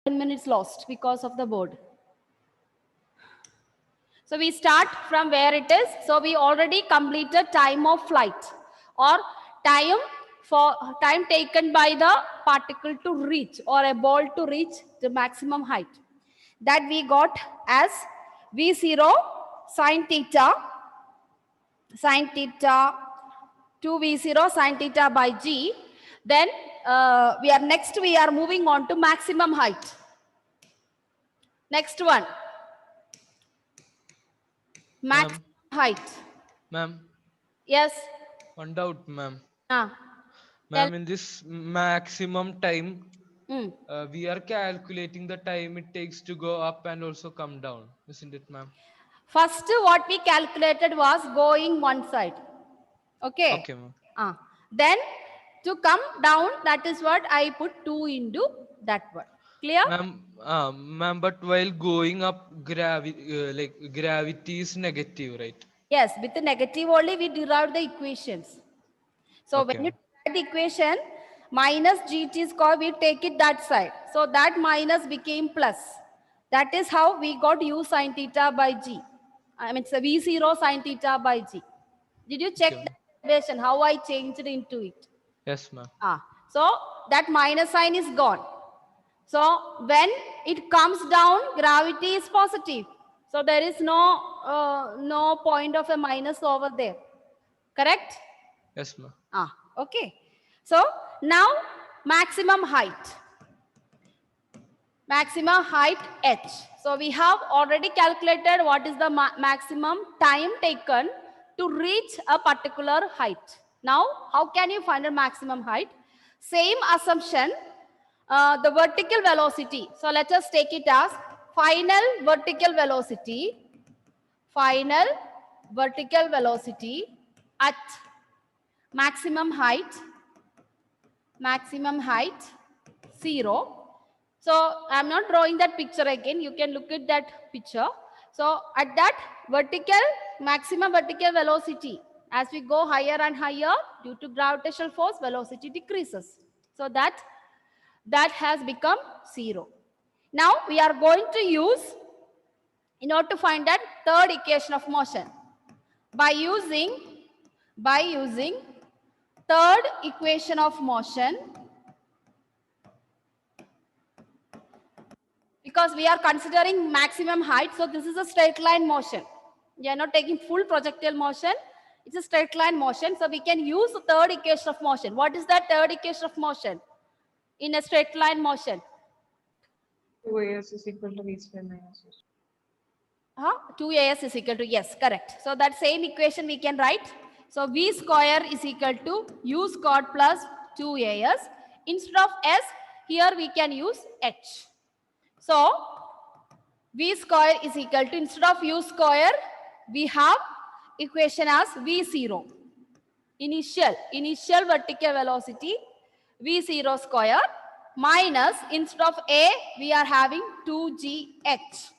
10 minutes lost because of the board. So we start from where it is. So we already completed time of flight or time taken by the particle to reach or a ball to reach the maximum height. That we got as V0 sine theta 2 V0 sine theta by G. Then we are moving on to maximum height. Next one. Maximum height. Ma'am, Yes. one doubt, ma'am. Ah. Tell. Ma'am, in this maximum time, Mm. we are calculating the time it takes to go up and also come down, isn't it, ma'am? First, what we calculated was going one side. Okay. Okay, ma'am. Then to come down, that is what I put 2 into that one. Clear? Ma'am, but while going up, gravity is negative, right? Yes, with the negative only we derived the equations. So Okay, when you ma'am. write the equation, minus gt square, we take it that side. So that minus became plus. That is how we got u sine theta by g. I mean, it's a v0 sine theta by g. Did you check Okay, the ma'am. derivation, how I changed into it? Yes, ma'am. So that minus sign is gone. So when it comes down, gravity is positive. So there is no point of a minus over there. Correct? Yes, ma'am. Okay. So now maximum height. Maximum height h. So we have already calculated what is the maximum time taken to reach a particular height. Now, how can you find a maximum height? Same assumption, the vertical velocity. So let us take it as final vertical velocity at maximum height 0. So I'm not drawing that picture again. You can look at that picture. So at that maximum vertical velocity, as we go higher and higher, due to gravitational force, velocity decreases. So that has become 0. Now we are going to use, in order to find that third equation of motion, by using third equation of motion, because we are considering maximum height. So this is a straight line motion. We are not taking full projectile motion. It's a straight line motion. So we can use the third equation of motion. What is that third equation of motion in a straight line motion? 2as is equal to v square minus u. 2as is equal to, yes, correct. So that same equation we can write. So v square is equal to u squared plus 2as. Instead of s, here we can use h. So v square is equal to, instead of u square, we have equation as v0. Initial vertical velocity, v0 square, minus, instead of a, we are having 2gh.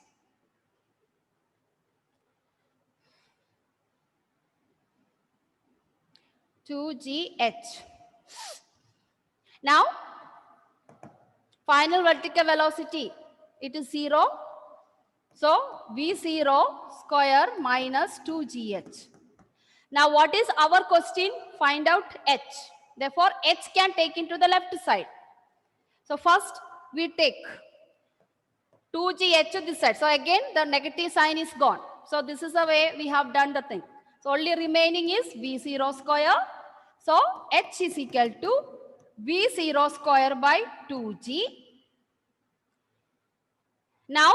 Now, final vertical velocity, it is 0. So v0 square minus 2gh. Now what is our question? Find out h. Therefore h can take into the left side. So first we take 2gh to this side. So again the negative sign is gone. So this is the way we have done the thing. So only remaining is v0 square. So h is equal to v0 square by 2g. Now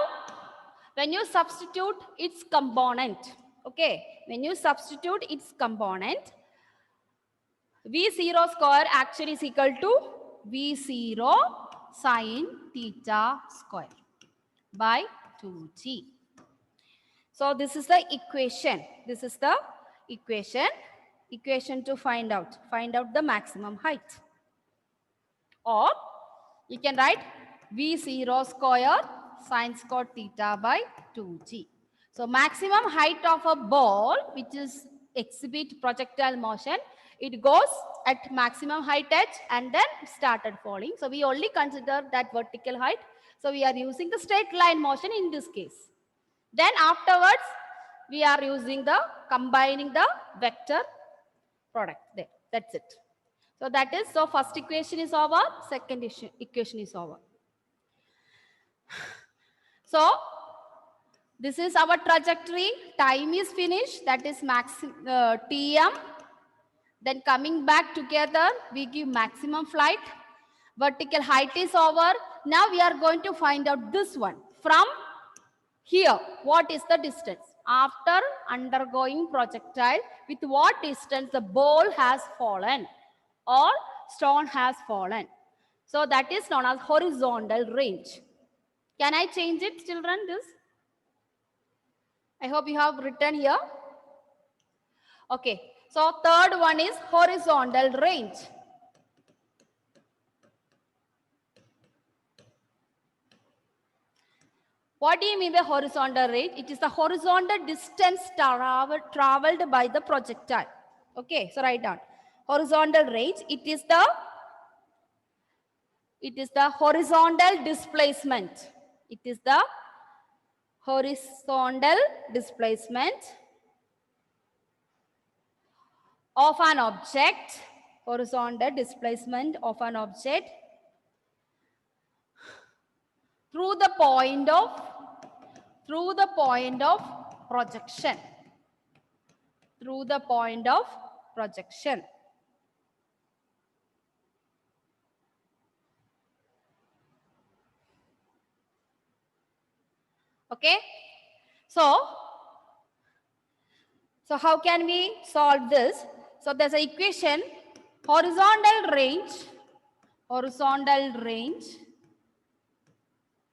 when you substitute its component, okay, when you substitute its component, v0 square actually is equal to v0 sine theta square by 2g. So this is the equation. This is the equation to find out the maximum height. Or you can write v0 square sine square theta by 2g. So maximum height of a ball which is exhibit projectile motion, it goes at maximum height h and then started falling. So we only consider that vertical height. So we are using the straight line motion in this case. Then afterwards, we are using the combining the vector product there. That's it. So that is, so first equation is over, second equation is over. So this is our trajectory. Time is finished. That is Tm. Then coming back together, we give maximum flight. Vertical height is over. Now we are going to find out this one. From here, what is the distance? After undergoing projectile, with what distance the ball has fallen or stone has fallen. So that is known as horizontal range. Can I change it, children, this? I hope you have written here. Okay, so third one is horizontal range. What do you mean by horizontal range? It is the horizontal distance traveled by the projectile. Okay, so write down. Horizontal range, it is the horizontal displacement. It is the horizontal displacement of an object. Horizontal displacement of an object through the point of projection. Through the point of projection. Okay, so how can we solve this? So there's an equation, horizontal range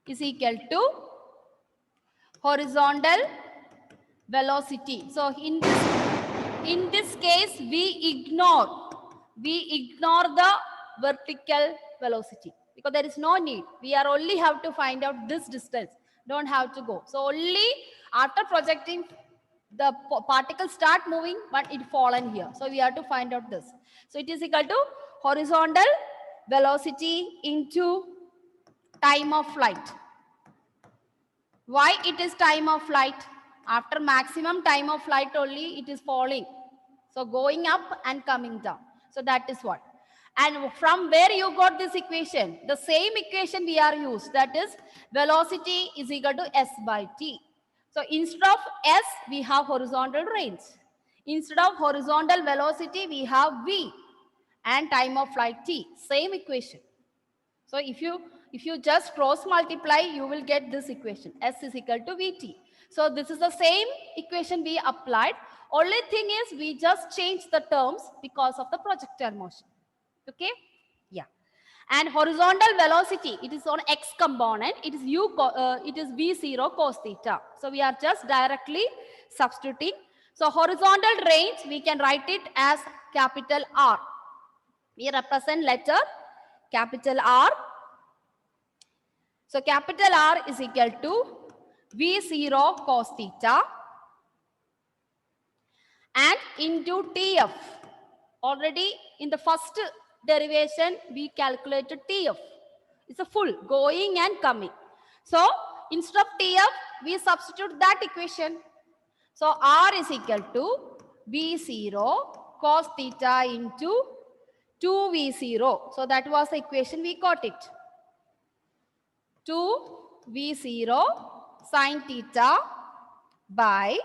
is equal to horizontal velocity. So in this case, we ignore the vertical velocity because there is no need. We are only have to find out this distance. Don't have to go. So only after projecting, the particles start moving, but it fallen here. So we have to find out this. So it is equal to horizontal velocity into time of flight. Why it is time of flight? After maximum time of flight only it is falling. So going up and coming down. So that is what. And from where you got this equation? The same equation we are used. That is velocity is equal to S by T. So instead of S, we have horizontal range. Instead of horizontal velocity, we have V and time of flight T. Same equation. So if you just cross multiply, you will get this equation. S is equal to Vt. So this is the same equation we applied. Only thing is we just change the terms because of the projectile motion. Okay? Yeah. And horizontal velocity, it is on x component. It is it is v0 cos theta. So we are just directly substituting. So horizontal range, we can write it as capital R. We represent letter capital R. So capital R is equal to v0 cos theta and into TF. Already in the first derivation, we calculated TF. It's a full going and coming. So instead of TF, we substitute that equation. So R is equal to V0 cos theta into 2V0. So that was the equation, we got it. 2V0 sin theta by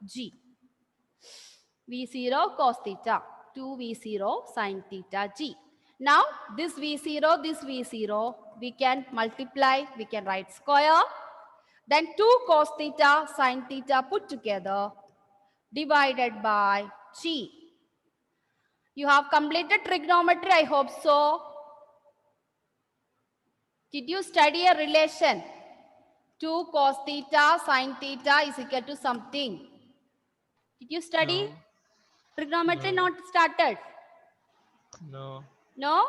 G. V0 cos theta. 2V0 sin theta G. Now this V0, we can multiply, we can write square. Then 2 cos theta sin theta put together divided by G. You have completed trigonometry, I hope so. Did you study a relation? 2 cos theta sin theta is equal to something. Did you study? No. Trigonometry No. not started? No. No?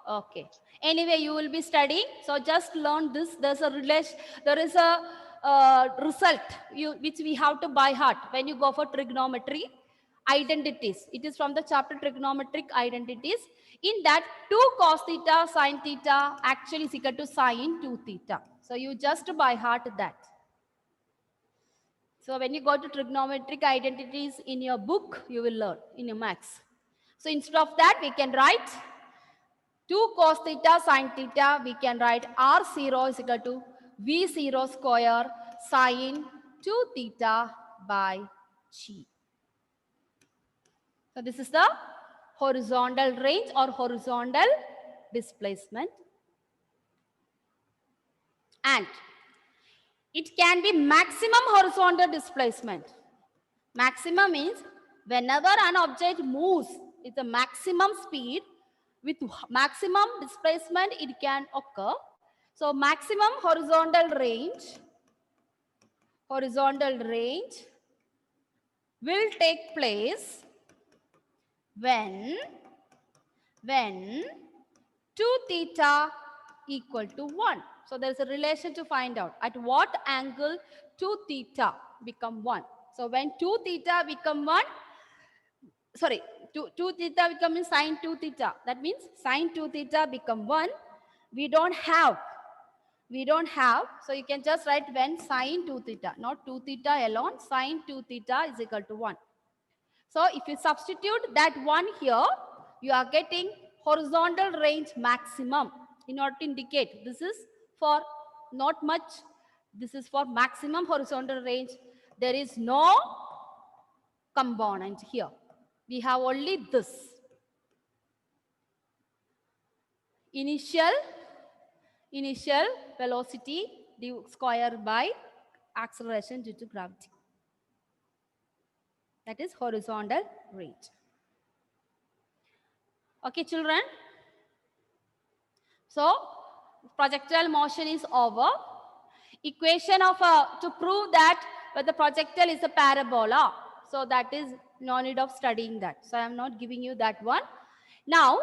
Okay. Anyway, you will be studying. So just learn this. There's a relation. There is a result which we have to by heart when you go for trigonometry identities. It is from the chapter trigonometric identities. In that 2 cos theta sin theta actually is equal to sin 2 theta. So you just by heart that. So when you go to trigonometric identities in your book, you will learn in your max. So instead of that, we can write 2 cos theta sine theta. We can write R0 is equal to V0 square sine 2 theta by G. So this is the horizontal range or horizontal displacement. And it can be maximum horizontal displacement. Maximum means whenever an object moves with a maximum speed, with maximum displacement, it can occur. So maximum horizontal range will take place when 2 theta equal to 1. So there is a relation to find out at what angle 2 theta become 1. So when 2 theta become 1, sorry, 2 theta becoming sine 2 theta. That means sine 2 theta become 1. We don't have. So you can just write when sine 2 theta, not 2 theta alone. Sine 2 theta is equal to 1. So if you substitute that 1 here, you are getting horizontal range maximum in order to indicate this is for not much. This is for maximum horizontal range. There is no component here. We have only this. Initial velocity d square by acceleration due to gravity. That is horizontal range. Okay, children. So projectile motion is over. Equation of to prove that the projectile is a parabola. So that is no need of studying that. So I am not giving you that one. Now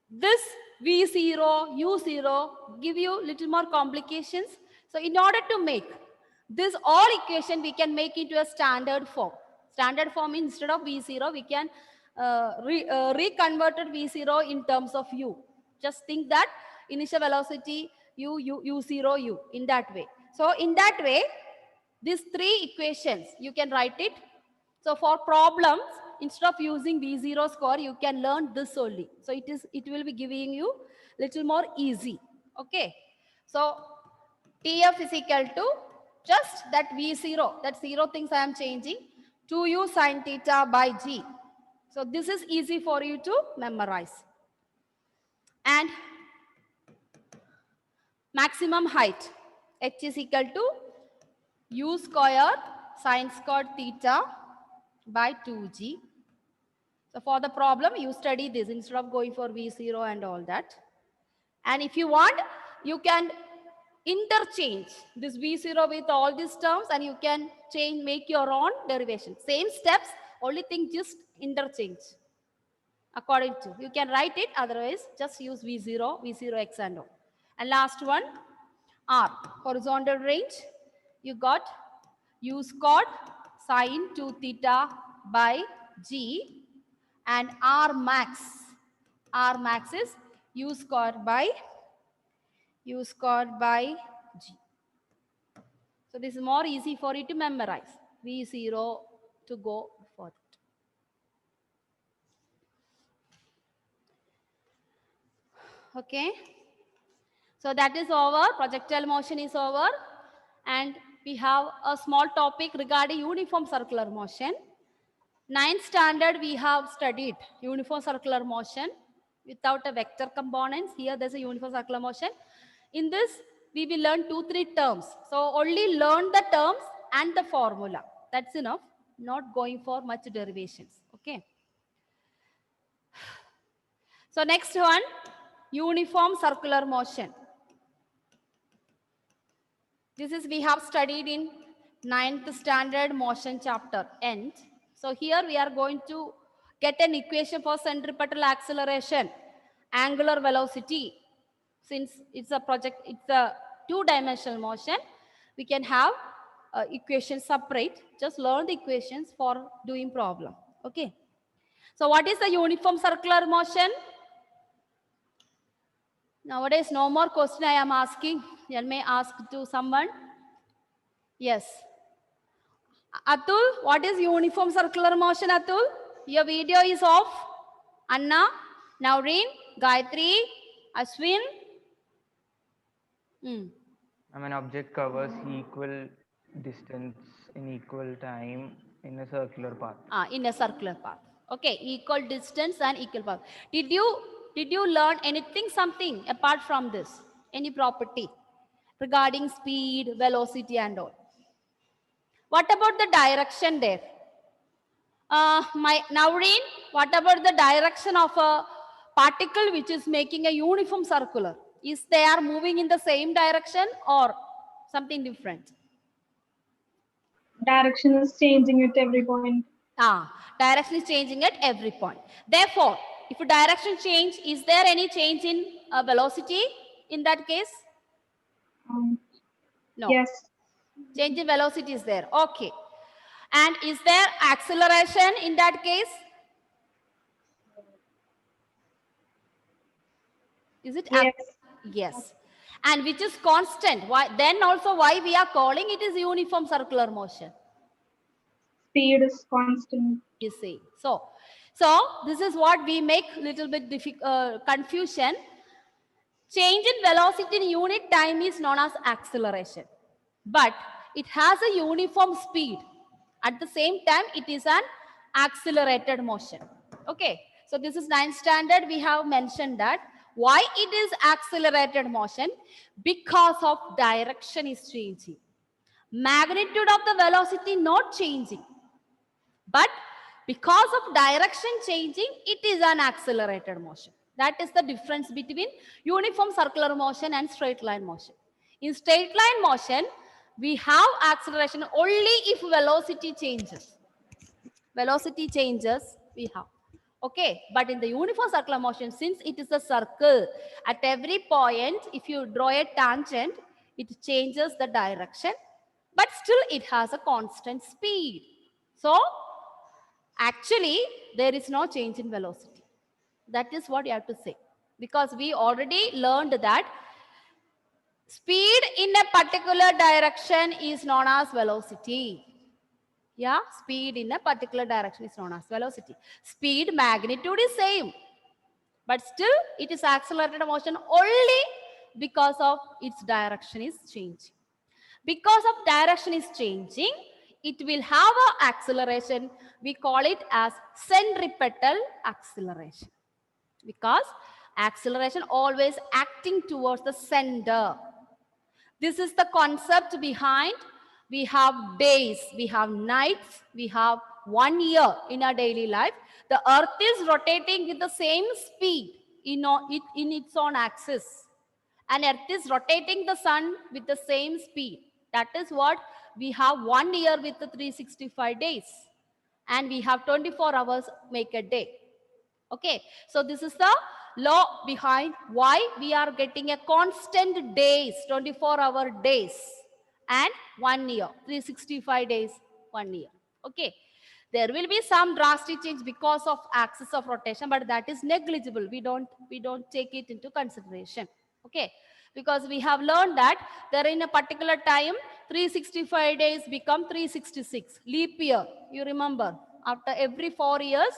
this V0, U0 give you little more complications. So in order to make this all equation, we can make into a standard form. Standard form means instead of V0, we can reconverted V0 in terms of U. Just think that initial velocity U0 U in that way. So in that way, these 3 equations, you can write it. So for problems, instead of using V0 score, you can learn this only. So it will be giving you little more easy. Okay. So TF is equal to just that V0, that 0 things I am changing, 2U sine theta by G. So this is easy for you to memorize. And maximum height, H is equal to U square sine squared theta by 2G. So for the problem, you study this instead of going for V0 and all that. And if you want, you can interchange this V0 with all these terms and you can make your own derivation. Same steps, only thing just interchange according to. You can write it, otherwise just use V0 x and O. And last one, R, horizontal range. You got U squared sine 2 theta by G, and R max is U squared by G. So this is more easy for you to memorize. V0 to go for that. Okay. So that is over. Projectile motion is over. And we have a small topic regarding uniform circular motion. 9th standard, we have studied uniform circular motion without a vector components. Here there's a uniform circular motion. In this, we will learn 2-3 terms. So only learn the terms and the formula. That's enough. Not going for much derivations. Okay. So next one, uniform circular motion. This is we have studied in 9th standard motion chapter end. So here we are going to get an equation for centripetal acceleration, angular velocity. Since it's a 2-dimensional motion, we can have equations separate. Just learn the equations for doing problem. Okay. So what is the uniform circular motion? Nowadays, no more question I am asking. Let me ask to someone. Yes. Atul, what is uniform circular motion, Atul? Your video is off. Anna, Naureen, Gayatri, Ashwin. An object covers equal distance in equal time in a circular path. In a circular path. Okay, equal distance and equal path. Did you learn anything, something apart from this? Any property regarding speed, velocity and all? What about the direction there? Naureen, what about the direction of a particle which is making a uniform circular? Is they are moving in the same direction or something different? Direction is changing at every point. Direction is changing at every point. Therefore, if a direction change, is there any change in velocity in that case? No. Yes. Change in velocity is there. Okay. And is there acceleration in that case? Is it? Yes. Yes. And which is constant. Why? Then also why we are calling it is uniform circular motion? Speed is constant. You see. So this is what we make little bit confusion. Change in velocity in unit time is known as acceleration. But it has a uniform speed. At the same time, it is an accelerated motion. Okay. So this is 9th standard. We have mentioned that. Why it is accelerated motion? Because of direction is changing. Magnitude of the velocity not changing. But because of direction changing, it is an accelerated motion. That is the difference between uniform circular motion and straight line motion. In straight line motion, we have acceleration only if velocity changes. Velocity changes, we have. Okay, but in the uniform circular motion, since it is a circle, at every point, if you draw a tangent, it changes the direction, but still it has a constant speed. So, actually, there is no change in velocity. That is what you have to say. Because we already learned that speed in a particular direction is known as velocity. Yeah, speed in a particular direction is known as velocity. Speed magnitude is same. But still, it is accelerated motion only because of its direction is changing. Because of direction is changing, it will have an acceleration. We call it as centripetal acceleration. Because acceleration always acting towards the center. This is the concept behind. We have days, we have nights, we have 1 year in our daily life. The earth is rotating with the same speed in its own axis. And earth is rotating the sun with the same speed. That is what we have 1 year with the 365 days. And we have 24 hours make a day. Okay, so this is the law behind why we are getting a constant days, 24-hour days and 1 year, 365 days, 1 year. Okay, there will be some drastic change because of axis of rotation, but that is negligible. We don't take it into consideration. Okay, because we have learned that there in a particular time, 365 days become 366. Leap year, you remember, after every 4 years,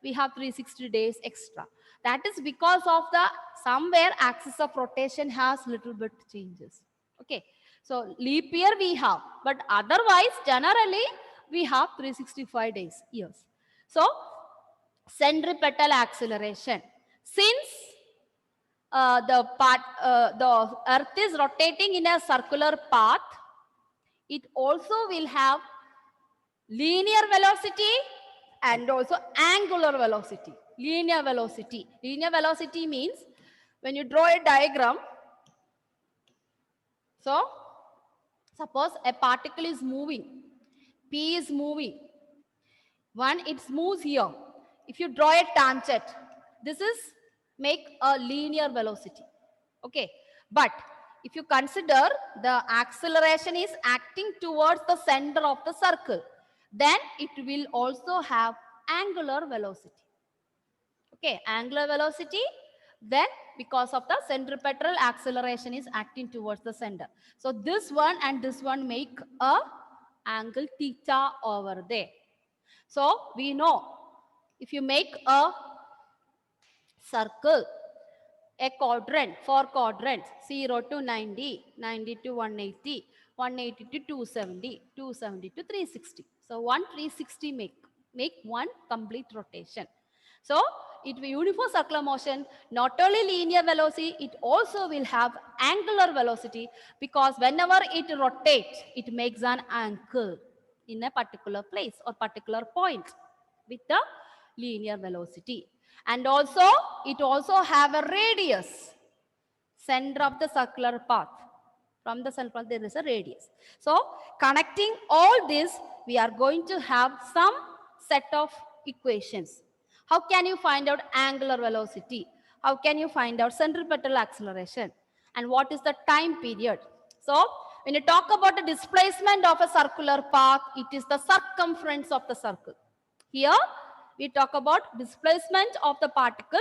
we have 360 days extra. That is because of the somewhere axis of rotation has little bit changes. Okay, so leap year we have, but otherwise generally we have 365 days years. So centripetal acceleration. Since the earth is rotating in a circular path, it also will have linear velocity and also angular velocity. Linear velocity. Linear velocity means when you draw a diagram, so suppose a particle is moving, P is moving. It moves here. If you draw a tangent, this is make a linear velocity. Okay, but if you consider the acceleration is acting towards the center of the circle, then it will also have angular velocity. Okay, angular velocity Then because of the centripetal acceleration is acting towards the center. So this one and this one make a angle theta over there. So we know if you make a circle, a quadrant, 4 quadrants, 0 to 90, 90 to 180, 180 to 270, 270 to 360. So 360 make one complete rotation. So it will uniform circular motion, not only linear velocity, it also will have angular velocity, because whenever it rotates, it makes an angle in a particular place or particular point with the linear velocity. And also, it also have a radius, center of the circular path. From the center path, there is a radius. So, connecting all this, we are going to have some set of equations. How can you find out angular velocity? How can you find out centripetal acceleration? And what is the time period? So, when you talk about the displacement of a circular path, it is the circumference of the circle. Here, we talk about displacement of the particle.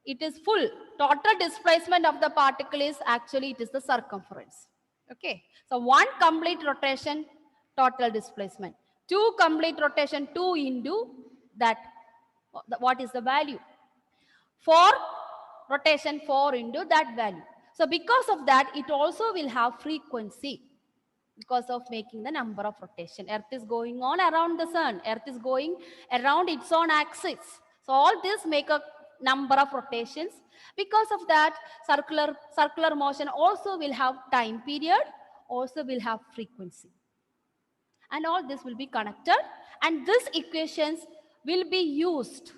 It is full. Total displacement of the particle is actually, it is the circumference. Okay. So, one complete rotation, total displacement. Two complete rotation, 2 into that. What is the value? 4 rotation, 4 into that value. So, because of that, it also will have frequency. Because of making the number of rotation. Earth is going on around the sun. Earth is going around its own axis. So all this make a number of rotations. Because of that, circular motion also will have time period, also will have frequency. And all this will be connected. And these equations will be used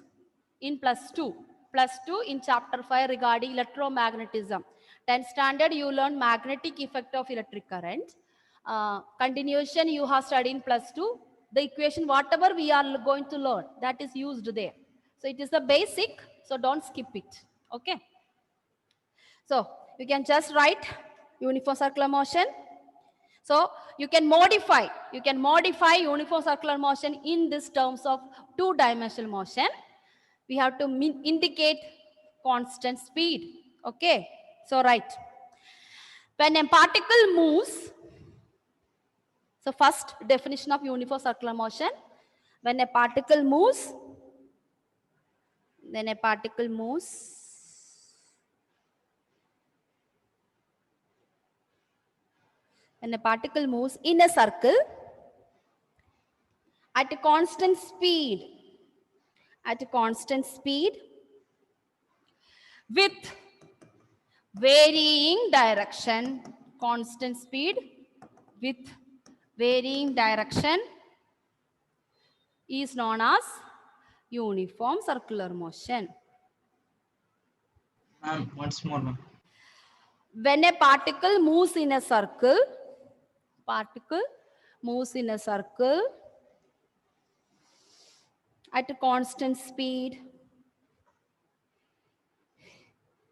in +2. +2 in chapter 5 regarding electromagnetism. 10th standard, you learn magnetic effect of electric current. Continuation, you have studied in +2. The equation, whatever we are going to learn, that is used there. So it is the basic, so don't skip it. Okay. So you can just write uniform circular motion. So you can modify uniform circular motion in this terms of two-dimensional motion. We have to indicate constant speed. Okay. So right. When a particle moves, so first definition of uniform circular motion, when a particle moves, when a particle moves in a circle at a constant speed, with varying direction, constant speed with varying direction is known as uniform circular motion. Ma'am, once more, ma'am. When a particle moves in a circle, at a constant speed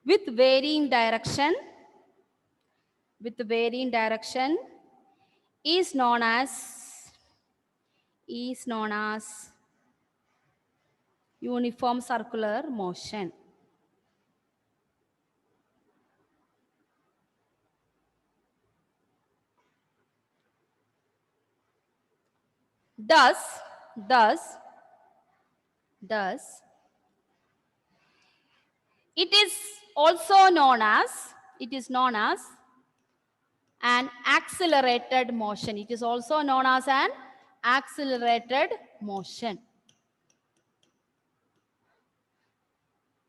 with varying direction, is known as uniform circular motion. Thus, it is also known as, an accelerated motion. It is also known as an accelerated motion.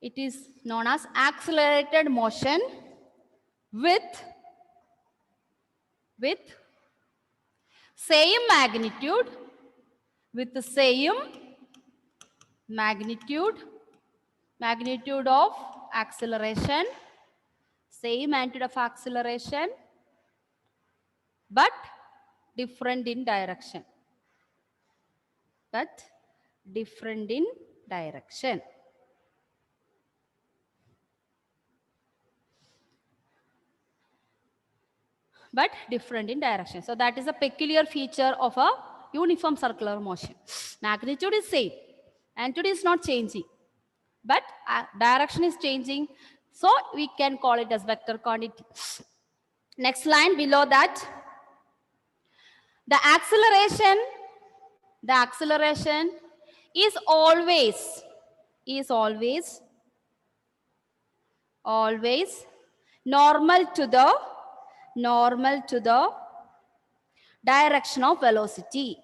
It is known as accelerated motion with same magnitude, magnitude of acceleration, but different in direction. So that is a peculiar feature of a uniform circular motion. Magnitude is same, amplitude is not changing, but direction is changing. So we can call it as vector quantity. Next line below that, the acceleration is always normal to the direction of velocity.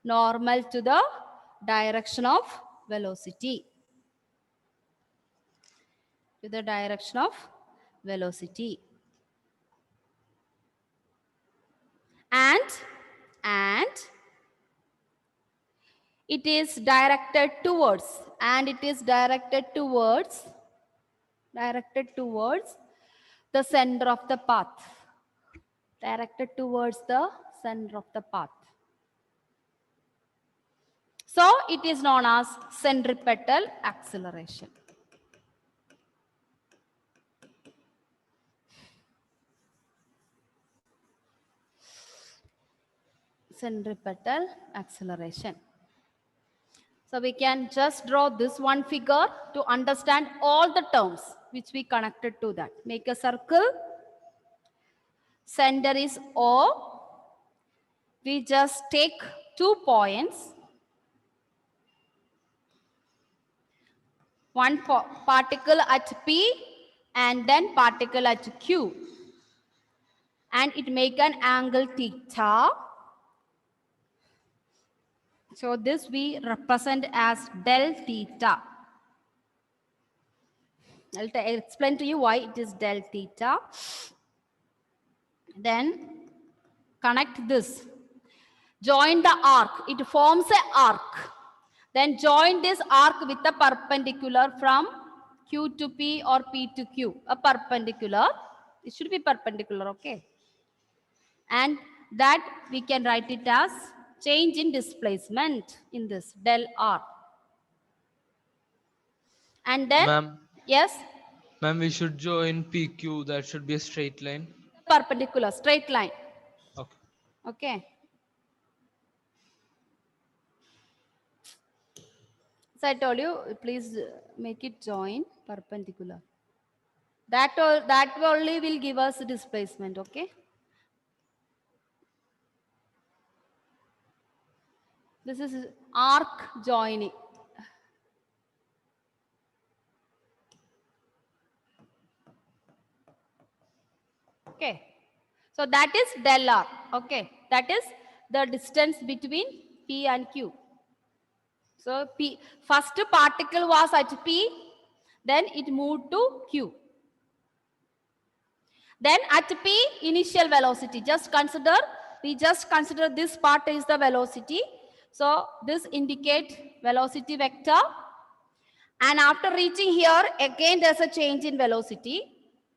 Normal to the direction of velocity. To the direction of velocity. And it is directed towards, the center of the path. Directed towards the center of the path. So it is known as centripetal acceleration. Centripetal acceleration. So we can just draw this one figure to understand all the terms which we connected to that. Make a circle. Center is O. We just take 2 points. One particle at P and then particle at Q. And it make an angle theta. So this we represent as del theta. I'll explain to you why it is del theta. Then connect this. Join the arc. It forms an arc. Then join this arc with a perpendicular from Q to P or P to Q. A perpendicular. It should be perpendicular, okay? And that we can write it as change in displacement in this del R. And then, Ma'am, yes, ma'am, we should join PQ. That should be a straight line. perpendicular, straight line. Okay. Okay. So I told you, please make it join perpendicular. That only will give us displacement, okay? This is arc joining. Okay. So that is del R. Okay. That is the distance between P and Q. So P, first particle was at P, then it moved to Q. Then at P, initial velocity. We just consider this part is the velocity. So this indicates velocity vector. And after reaching here, again there's a change in velocity.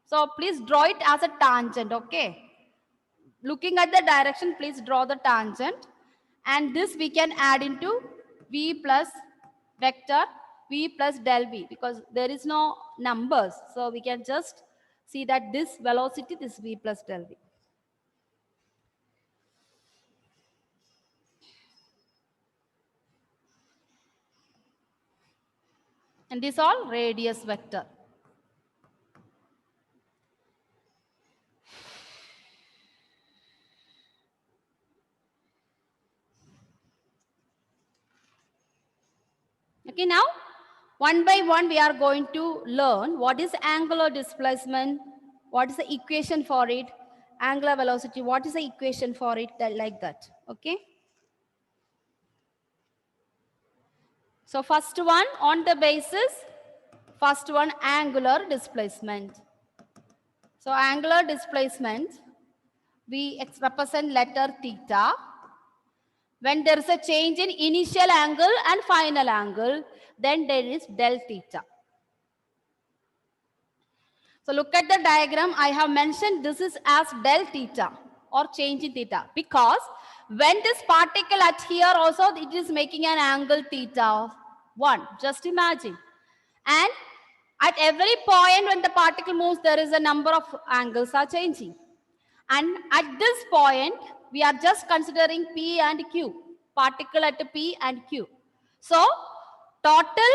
So please draw it as a tangent, okay? Looking at the direction, please draw the tangent. And this we can add into V plus vector, V plus del V, because there is no numbers. So we can just see that this velocity, this V plus del V. And this all radius vector. Okay, now one by one we are going to learn what is angular displacement, what is the equation for it, angular velocity, what is the equation for it, like that. Okay. So first one on the basis, first one angular displacement. So angular displacement, we represent letter theta. When there is a change in initial angle and final angle, then there is del theta. So look at the diagram. I have mentioned this is as del theta or change in theta, because when this particle at here also, it is making an angle theta of 1. Just imagine. And at every point when the particle moves, there is a number of angles are changing. And at this point, we are just considering P and Q, particle at P and Q. So total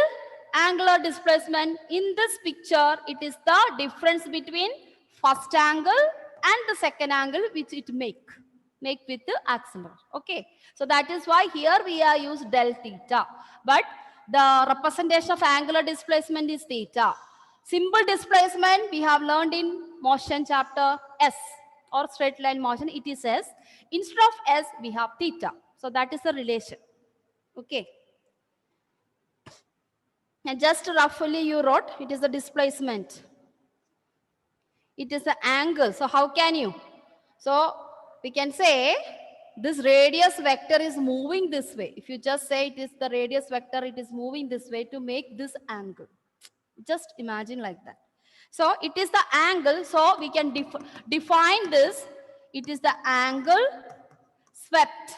angular displacement. In this picture, it is the difference between first angle and the second angle which it make with the acceleration. Okay, so that is why here we are used del theta, but the representation of angular displacement is theta. Simple displacement we have learned in motion chapter S, or straight line motion, it is S. Instead of S we have theta, so that is the relation. Okay, and just roughly you wrote, it is the displacement, it is the angle. So how can you? So we can say this radius vector is moving this way. If you just say it is the radius vector, it is moving this way to make this angle. Just imagine like that. So it is the angle. So we can define this. It is the angle swept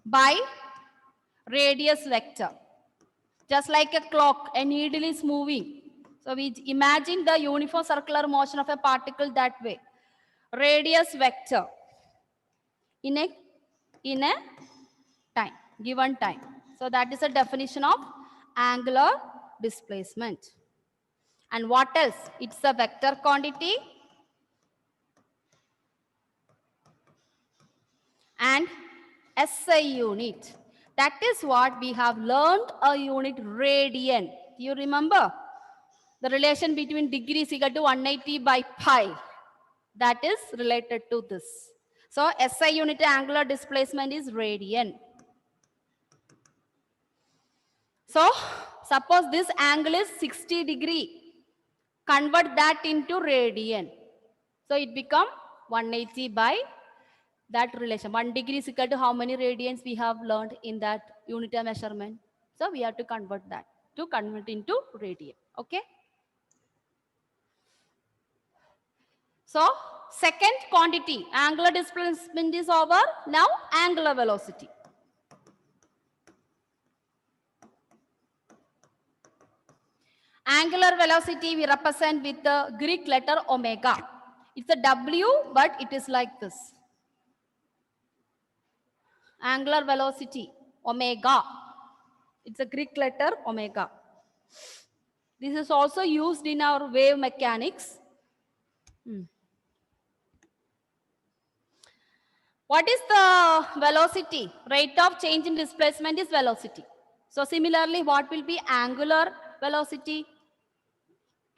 by radius vector. Just like a clock, a needle is moving. So we imagine the uniform circular motion of a particle that way. Radius vector in a time, given time. So that is a definition of angular displacement. And what else? It's a vector quantity and SI unit. That is what we have learned, a unit radian. You remember the relation between degree is equal to 180 by pi. That is related to this. So SI unit angular displacement is radian. So suppose this angle is 60 degree. Convert that into radian. So it become 180 by that relation. 1 degree is equal to how many radians we have learned in that unit of measurement. So we have to convert that to convert into radian. Okay. So second quantity, angular displacement is over. Now angular velocity. Angular velocity we represent with the Greek letter omega. It's a W, but it is like this. Angular velocity, omega. It's a Greek letter omega. This is also used in our wave mechanics. What is the velocity? Rate of change in displacement is velocity. So similarly, what will be angular velocity?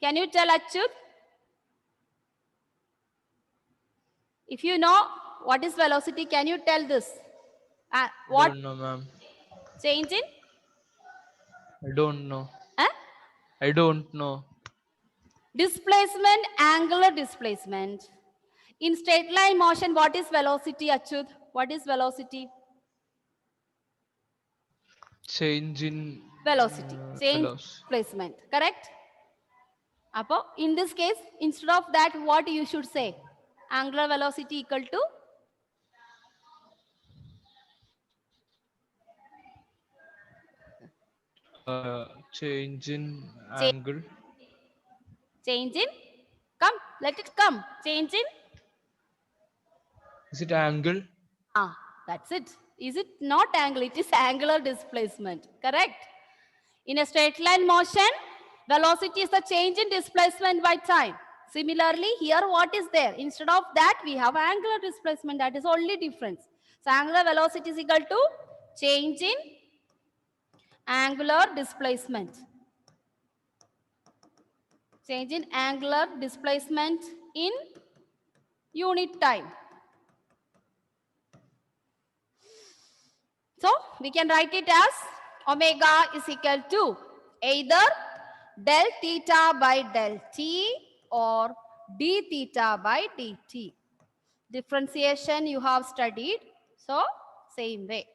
Can you tell, Achyut? If you know what is velocity, can you tell this? What Don't know, ma'am. change in? I don't know. Eh? I don't know. Displacement, angular displacement. In straight line motion, what is velocity, Achyut? What is velocity? Change in Velocity. Change velocity. displacement. Correct? Apo, in this case, instead of that, what you should say? Angular velocity equal to? Change in Change. angle. Change in? Come, let it come. Change in? Is it angle? That's it. Is it not angle? It is angular displacement. Correct? In a straight line motion, velocity is the change in displacement by time. Similarly, here what is there? Instead of that, we have angular displacement. That is only difference. So angular velocity is equal to change in angular displacement. Change in angular displacement in unit time. So we can write it as omega is equal to either del theta by del t or d theta by dt. Differentiation you have studied. So same way.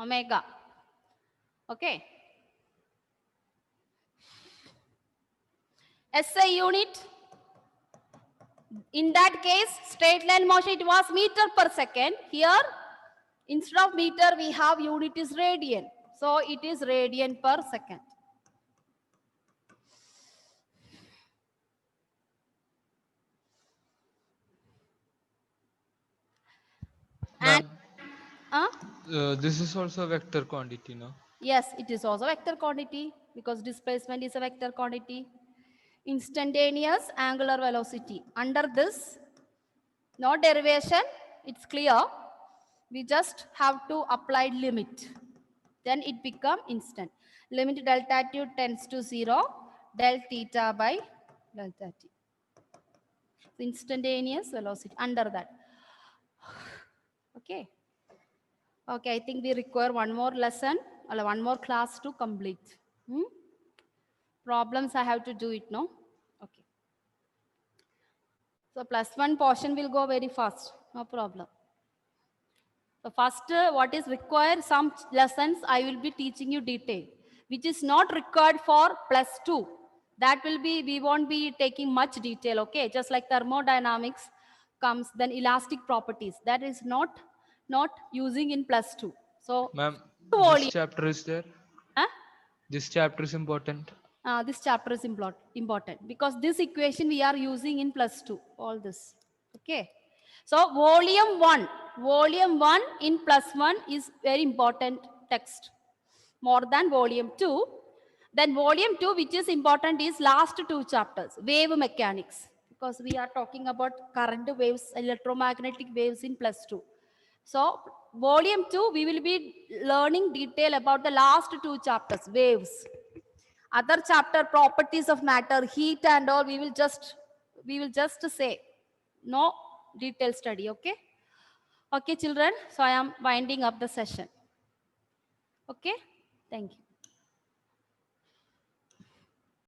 Omega. Okay. SI unit. In that case, straight line motion, it was meter per second. Here, instead of meter, we have unit is radian. So it is radian per second. And Ma'am, This is also a vector quantity, no? Yes, it is also vector quantity because displacement is a vector quantity. Instantaneous angular velocity. Under this, no derivation, it's clear. We just have to apply limit. Then it become instant. Limit delta t tends to 0, del theta by delta t. Instantaneous velocity under that. Okay. Okay, I think we require one more lesson or one more class to complete. Problems I have to do it, no? Okay. So +1 portion will go very fast, no problem. So first, what is required, some lessons I will be teaching you detail, which is not required for +2. That will be, we won't be taking much detail, okay? Just like thermodynamics comes, then elastic properties. That is not using in +2. So Ma'am, volume. this chapter is there. Huh? This chapter is important. This chapter is important because this equation we are using in +2, all this. Okay. So volume 1 in +1 is very important text, more than volume 2. Then volume 2, which is important, is last 2 chapters, wave mechanics, because we are talking about current waves, electromagnetic waves in +2. So volume 2, we will be learning detail about the last 2 chapters, waves. Other chapter, properties of matter, heat and all, we will just say, no detailed study. Okay. Okay, children. So I am winding up the session. Okay. Thank you.